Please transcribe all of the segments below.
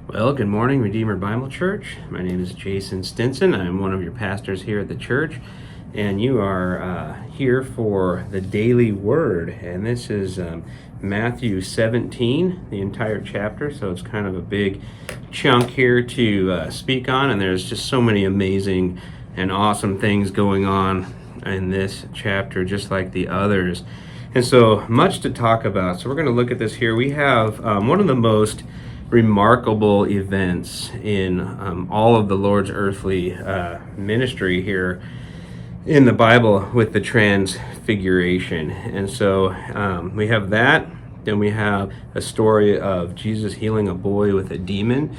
Well, good morning, Redeemer Bible Church. My name is Jason Stinson. I'm one of your pastors here at the church, and you are here for the daily word. And this is Matthew 17, the entire chapter, so it's kind of a big chunk here to speak on, and there's just so many amazing and awesome things going on in this chapter, just like the others. And so much to talk about. So we're going to look at this here. We have one of the most remarkable events in all of the Lord's earthly ministry here in the Bible with the Transfiguration. And so we have that. Then we have a story of Jesus healing a boy with a demon,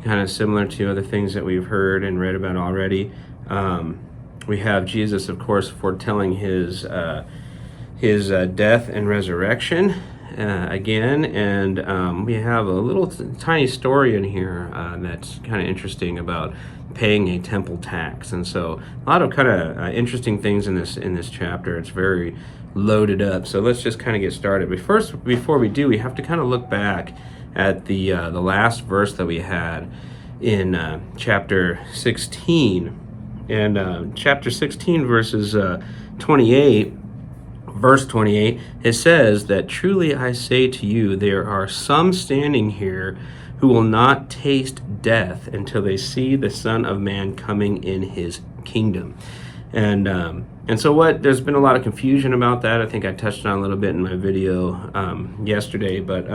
kind of similar to other things that we've heard and read about already. We have Jesus, of course, foretelling his death and resurrection again, and we have a little tiny story in here that's kind of interesting about paying a temple tax. And so a lot of kind of interesting things in this chapter. It's very loaded up. So let's just kind of get started. But first, before we do, we have to kind of look back at the last verse that we had in chapter 16. And chapter 16 verses 28. Verse 28, it says that, "Truly I say to you, there are some standing here who will not taste death until they see the Son of Man coming in his kingdom." And so there's been a lot of confusion about that. I think I touched on a little bit in my video yesterday, but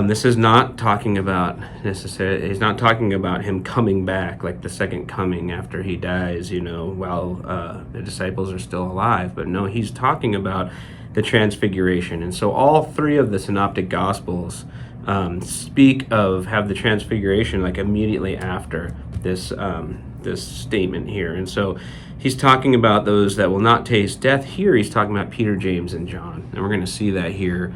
this is not talking about necessarily, he's not talking about him coming back, like the second coming after he dies, while the disciples are still alive. But no, he's talking about the Transfiguration. And so all three of the synoptic gospels have the Transfiguration like immediately after this statement here. And so he's talking about those that will not taste death. Here he's talking about Peter, James, and John. And we're going to see that here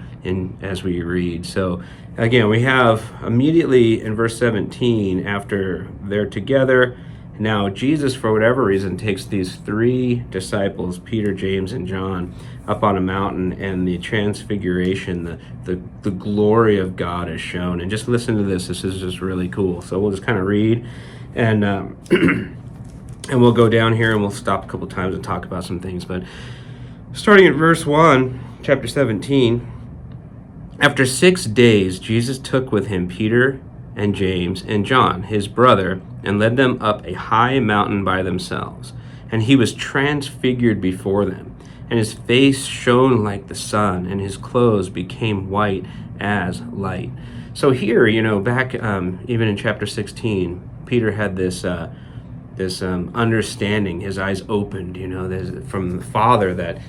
as we read. So again, we have immediately in verse 17, after they're together, now Jesus, for whatever reason, takes these three disciples, Peter, James, and John, up on a mountain, and the Transfiguration, the glory of God is shown. And just listen to this. This is just really cool. So we'll just kind of read, and and we'll go down here, and we'll stop a couple times and talk about some things. But starting at verse 1, chapter 17, "After 6 days, Jesus took with him Peter and James and John, his brother, and led them up a high mountain by themselves. And he was transfigured before them, and his face shone like the sun, and his clothes became white as light." So here, back even in chapter 16, Peter had this understanding, his eyes opened, from the Father that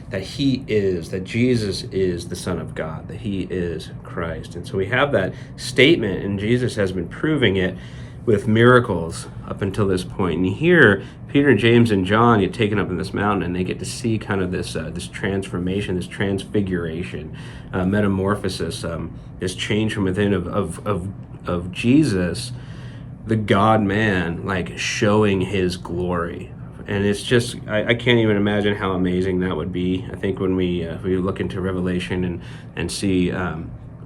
Jesus is the Son of God, that he is Christ. And so we have that statement, and Jesus has been proving it with miracles up until this point. And here, Peter, James, and John get taken up in this mountain, and they get to see kind of this transformation, this transfiguration, metamorphosis, this change from within of Jesus, the God-man, like showing his glory. And it's just, I can't even imagine how amazing that would be. I think when we look into Revelation and see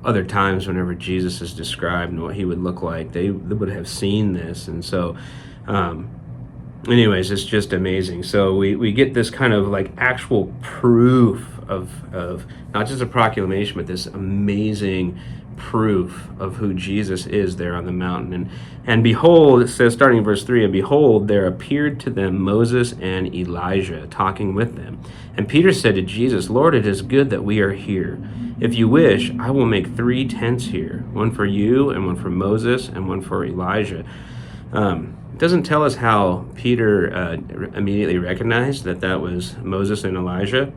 other times whenever Jesus is described and what he would look like, they would have seen this. And so anyways, it's just amazing. So we get this kind of like actual proof of not just a proclamation, but this amazing proof of who Jesus is there on the mountain. And behold, it says, starting in verse 3, "And behold, there appeared to them Moses and Elijah talking with them. And Peter said to Jesus, 'Lord, it is good that we are here. If you wish, I will make 3 tents here, one for you, and one for Moses, and one for Elijah.'" It doesn't tell us how Peter immediately recognized that was Moses and Elijah.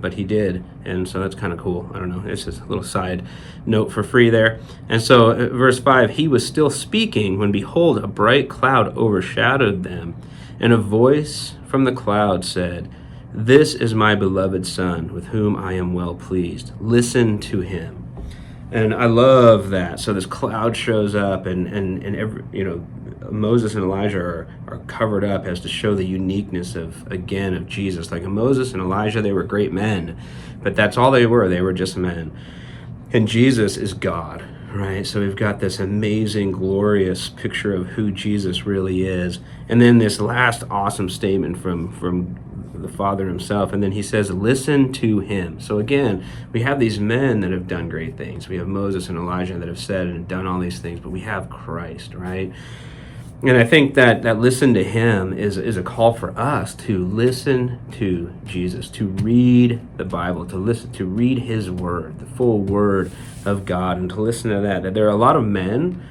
But he did, and so that's kind of cool. I don't know, it's just a little side note for free there. And so verse 5, "He was still speaking when behold, a bright cloud overshadowed them, and a voice from the cloud said, 'This is my beloved Son, with whom I am well pleased. Listen to him.'" And I love that. So this cloud shows up, and every, Moses and Elijah are covered up as to show the uniqueness of Jesus. Like Moses and Elijah, they were great men, but that's all they were. They were just men. And Jesus is God, Right, so we've got this amazing, glorious picture of who Jesus really is, and then this last awesome statement from the Father himself, and then he says, "Listen to him." So again, we have these men that have done great things. We have Moses and Elijah that have said and done all these things, but we have Christ, right? And I think that listen to him is a call for us to listen to Jesus, to read the Bible, to read his word, the full word of God, and to listen to that. That there are a lot of men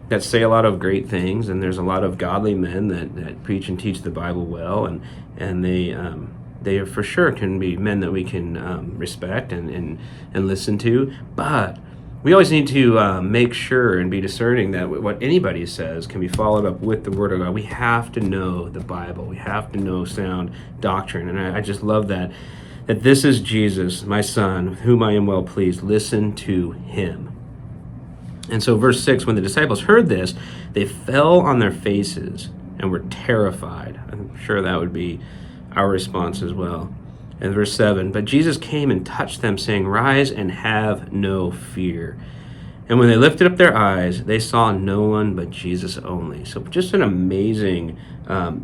that say a lot of great things, and there's a lot of godly men that preach and teach the Bible well, and they for sure can be men that we can respect and listen to, but we always need to make sure and be discerning that what anybody says can be followed up with the Word of God. We have to know the Bible. We have to know sound doctrine. And I just love that this is Jesus, my Son, with whom I am well pleased. Listen to him. And so verse 6, when the disciples heard this, they fell on their faces and were terrified. I'm sure that would be our response as well. And verse 7, but Jesus came and touched them, saying, "Rise and have no fear." And when they lifted up their eyes, they saw no one but Jesus only. So just an amazing,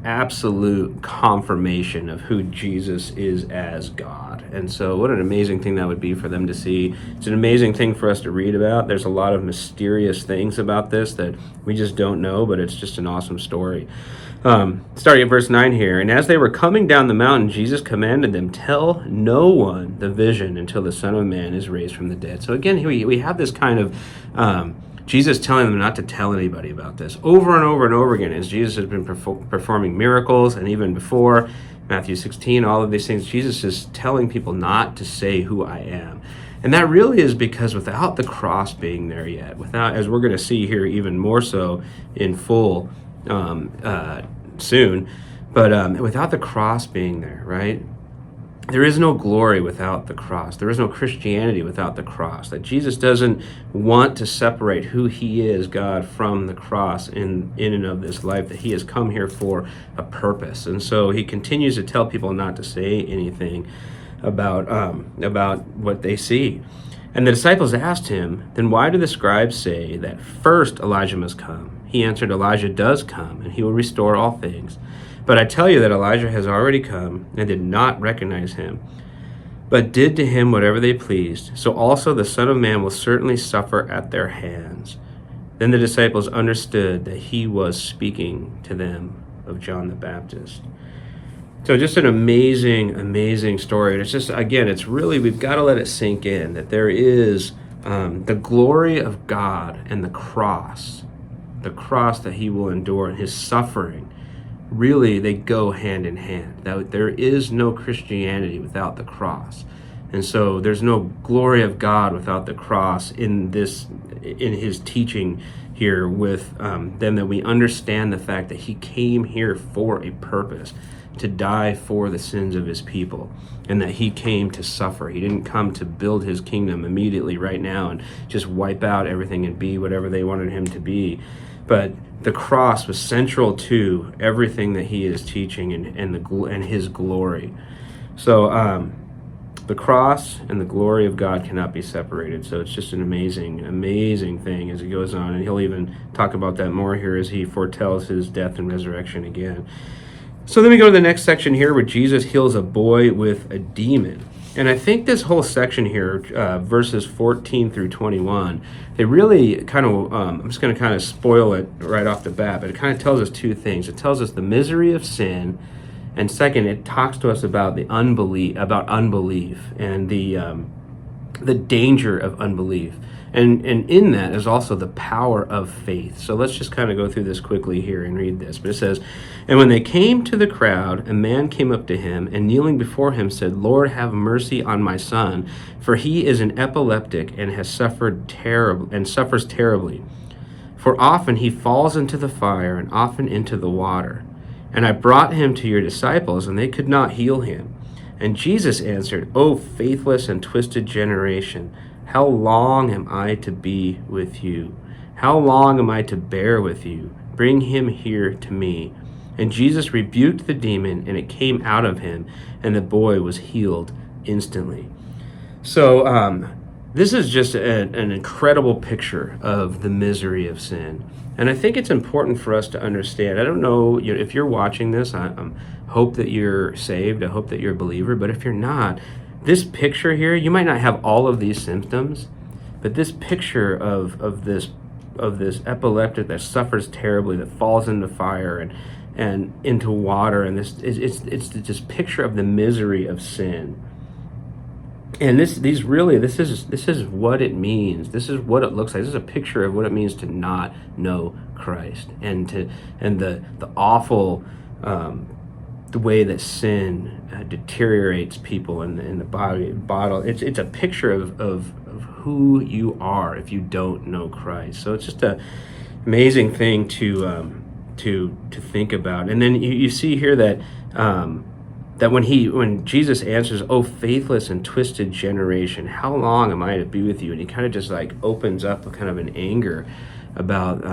absolute confirmation of who Jesus is as God. And so what an amazing thing that would be for them to see. It's an amazing thing for us to read about. There's a lot of mysterious things about this that we just don't know, but it's just an awesome story. Starting at verse 9 here, and as they were coming down the mountain, Jesus commanded them, "Tell no one the vision until the Son of Man is raised from the dead." So again, we have this kind of Jesus telling them not to tell anybody about this over and over and over again, as Jesus has been performing miracles, and even before Matthew 16, all of these things, Jesus is telling people not to say who I am. And that really is because without the cross being there yet, without, as we're going to see here even more so in full soon, but without the cross being there, right? There is no glory without the cross. There is no Christianity without the cross. That Jesus doesn't want to separate who he is, God, from the cross in and of this life, that he has come here for a purpose. And so he continues to tell people not to say anything about what they see. And the disciples asked him, "Then why do the scribes say that first Elijah must come?" He answered, "Elijah does come, and he will restore all things. But I tell you that Elijah has already come and did not recognize him, but did to him whatever they pleased. So also the Son of Man will certainly suffer at their hands." Then the disciples understood that he was speaking to them of John the Baptist. So just an amazing, amazing story. And it's just, again, it's really, we've got to let it sink in that there is the glory of God and the cross that he will endure, and his suffering. Really, they go hand in hand. That there is no Christianity without the cross. And so there's no glory of God without the cross in his teaching here with them, that we understand the fact that he came here for a purpose, to die for the sins of his people, and that he came to suffer. He didn't come to build his kingdom immediately right now and just wipe out everything and be whatever they wanted him to be. But the cross was central to everything that he is teaching and his glory. So the cross and the glory of God cannot be separated. So it's just an amazing, amazing thing as he goes on. And he'll even talk about that more here as he foretells his death and resurrection again. So then we go to the next section here where Jesus heals a boy with a demon. And I think this whole section here, verses 14 through 21, they really kind of, I'm just going to kind of spoil it right off the bat, but it kind of tells us two things. It tells us the misery of sin, and second, it talks to us about the unbelief and the danger of unbelief. And in that is also the power of faith. So let's just kind of go through this quickly here and read this. But it says, "And when they came to the crowd, a man came up to him and kneeling before him said, 'Lord, have mercy on my son, for he is an epileptic and has suffers terribly. For often he falls into the fire and often into the water. And I brought him to your disciples, and they could not heal him.' And Jesus answered, 'O faithless and twisted generation, how long am I to be with you? How long am I to bear with you? Bring him here to me.' And Jesus rebuked the demon, and it came out of him, and the boy was healed instantly." So This is just an incredible picture of the misery of sin. And I think it's important for us to understand. I don't know, if you're watching this, I hope that you're saved. I hope that you're a believer. But if you're not, this picture here, you might not have all of these symptoms, but this picture of this epileptic that suffers terribly, that falls into fire and into water, and it's this picture of the misery of sin. And this is what it means. This is what it looks like. This is a picture of what it means to not know Christ, and the awful the way that sin deteriorates people in the body. It's a picture of who you are if you don't know Christ. So it's just an amazing thing to think about. And then you see here that that when Jesus answers, "Oh, faithless and twisted generation, how long am I to be with you?" And he kind of just like opens up a kind of an anger about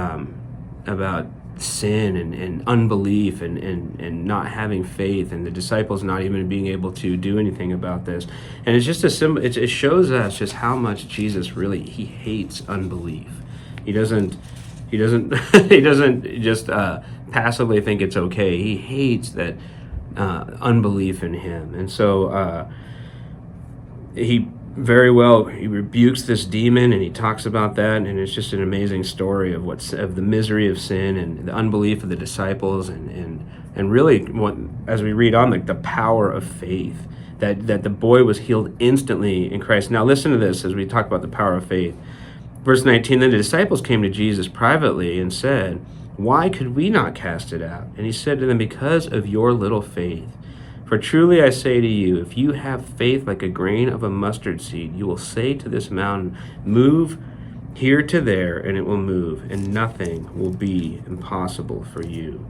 sin and unbelief and not having faith, and the disciples not even being able to do anything about this. And it's just a symbol. It shows us just how much Jesus he hates unbelief. He doesn't he doesn't just passively think it's okay. He hates that unbelief in him. And so he rebukes this demon, and he talks about that, and it's just an amazing story of the misery of sin and the unbelief of the disciples, and really as we read on, like the power of faith, that the boy was healed instantly in Christ. Now listen to this as we talk about the power of faith. Verse 19, then the disciples came to Jesus privately and said, "Why could we not cast it out?" And he said to them, "Because of your little faith. For truly I say to you, if you have faith like a grain of a mustard seed, you will say to this mountain, 'Move here to there,' and it will move, and nothing will be impossible for you."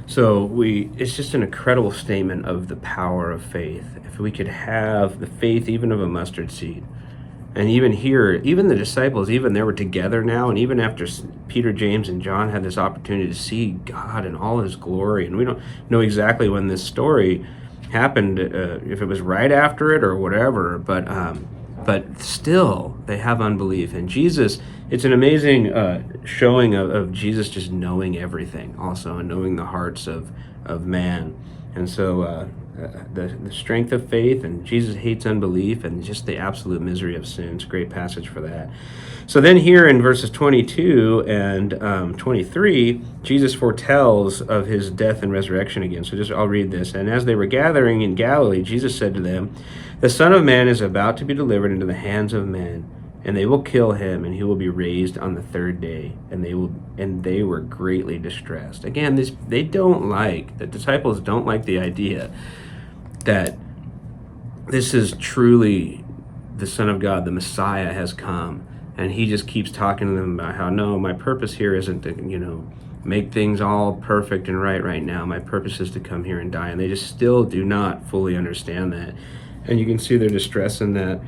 So it's just an incredible statement of the power of faith. If we could have the faith even of a mustard seed. And even here, even the disciples, they were together now, and even after Peter, James, and John had this opportunity to see God in all his glory, and we don't know exactly when this story happened, if it was right after it or whatever, but still, they have unbelief. And Jesus, it's an amazing showing of Jesus just knowing everything also, and knowing the hearts of man. And so the strength of faith, and Jesus hates unbelief, and just the absolute misery of sin. It's a great passage for that. So then here in verses 22 and 23, Jesus foretells of his death and resurrection again. So I'll read this. And as they were gathering in Galilee, Jesus said to them, "The Son of Man is about to be delivered into the hands of men, and they will kill him, and he will be raised on the third day." And they were greatly distressed. Again, the disciples don't like the idea that this is truly the Son of God, the Messiah has come, and he just keeps talking to them about how, no, my purpose here isn't to, make things all perfect and right now. My purpose is to come here and die, and they just still do not fully understand that. And you can see their distress in that.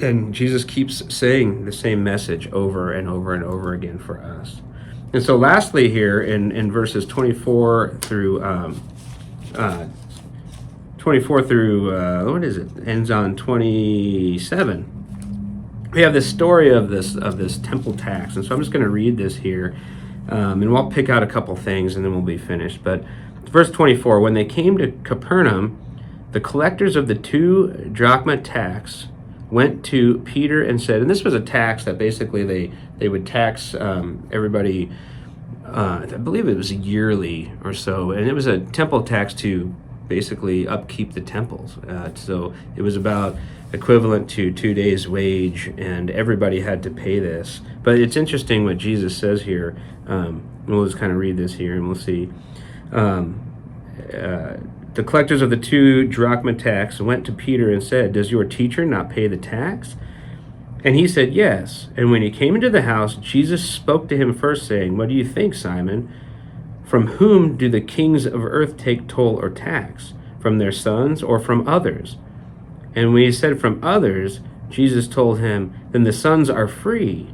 And Jesus keeps saying the same message over and over and over again for us. And so lastly here in verses 24 through ends on 27, we have this story of this temple tax. And so I'm just going to read this here, and we'll pick out a couple things and then we'll be finished. But verse 24, when they came to Capernaum, the collectors of the 2 drachma tax went to Peter and said, and this was a tax that basically they would tax everybody, I believe it was yearly or so, and it was a temple tax to basically upkeep the temples. So it was about equivalent to 2 days' wage, and everybody had to pay this. But it's interesting what Jesus says here. We'll just kind of read this here and we'll see. The collectors of the 2 drachma tax went to Peter and said, "Does your teacher not pay the tax?" And he said, "Yes." And when he came into the house, Jesus spoke to him first, saying, "What do you think, Simon? From whom do the kings of earth take toll or tax? From their sons or from others?" And when he said from others, Jesus told him, "Then the sons are free."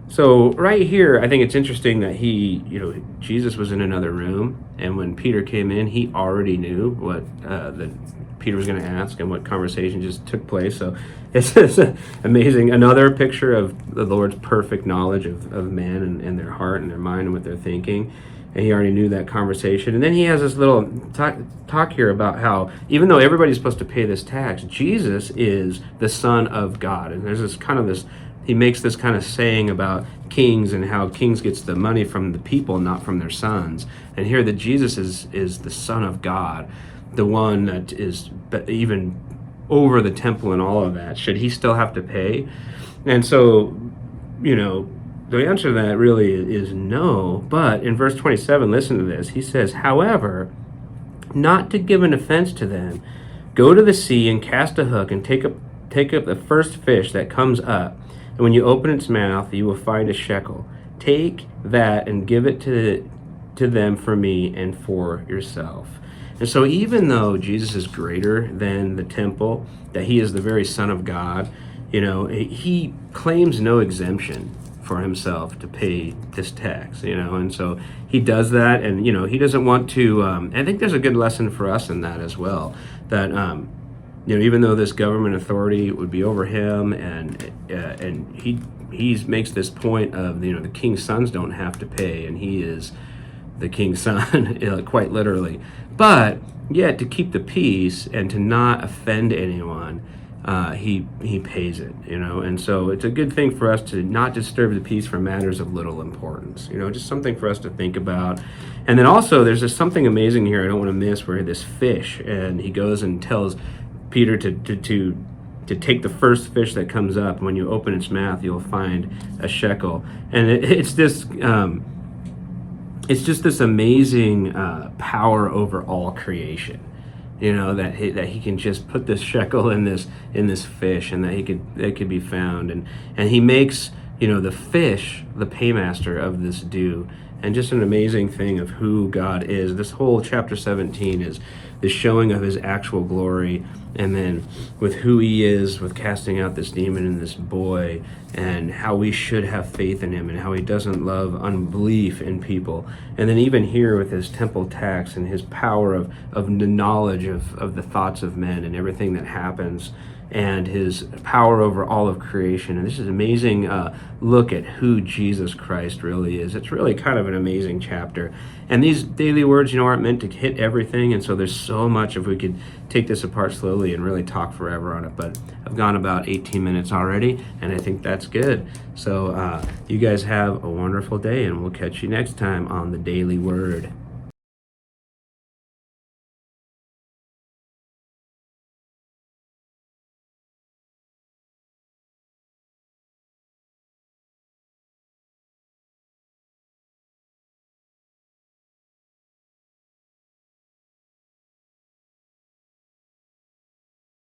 So right here, I think it's interesting that Jesus was in another room, and when Peter came in, he already knew what the Peter was going to ask and what conversation just took place. So it's just amazing. Another picture of the Lord's perfect knowledge of man and their heart and their mind and what they're thinking. And he already knew that conversation. And then he has this little talk here about how even though everybody's supposed to pay this tax, Jesus is the Son of God. And there's he makes this kind of saying about kings and how kings gets the money from the people, not from their sons. And here that Jesus is the Son of God, the one that is even over the temple and all of that. Should he still have to pay? And so, the answer to that really is no. But in verse 27, listen to this. He says, however, not to give an offense to them, go to the sea and cast a hook and take up the first fish that comes up. And when you open its mouth, you will find a shekel. Take that and give it to them for me and for yourself. And so even though Jesus is greater than the temple, that he is the very Son of God, he claims no exemption for himself to pay this tax, and so he does that, and he doesn't want to. I think there's a good lesson for us in that as well. That even though this government authority would be over him, and he makes this point of the king's sons don't have to pay, and he is the king's son, quite literally. But yet to keep the peace and to not offend anyone. He pays it, and so it's a good thing for us to not disturb the peace for matters of little importance, just something for us to think about. And then also there's just something amazing here I don't want to miss, where this fish, and he goes and tells Peter to take the first fish that comes up. When you open its mouth, you'll find a shekel, and it's just this amazing power over all creation. That he can just put this shekel in this fish, and that it could be found, and he makes the fish the paymaster of this due, and just an amazing thing of who God is. This whole chapter 17 is the showing of his actual glory, and then with who he is, with casting out this demon in this boy, and how we should have faith in him, and how he doesn't love unbelief in people. And then even here with his temple tax and his power of the knowledge of the thoughts of men and everything that happens, and his power over all of creation. And this is an amazing look at who Jesus Christ really is. It's really kind of an amazing chapter. And these daily words, aren't meant to hit everything. And so there's so much, if we could take this apart slowly and really talk forever on it. But I've gone about 18 minutes already, and I think that's good. So you guys have a wonderful day, and we'll catch you next time on the Daily Word.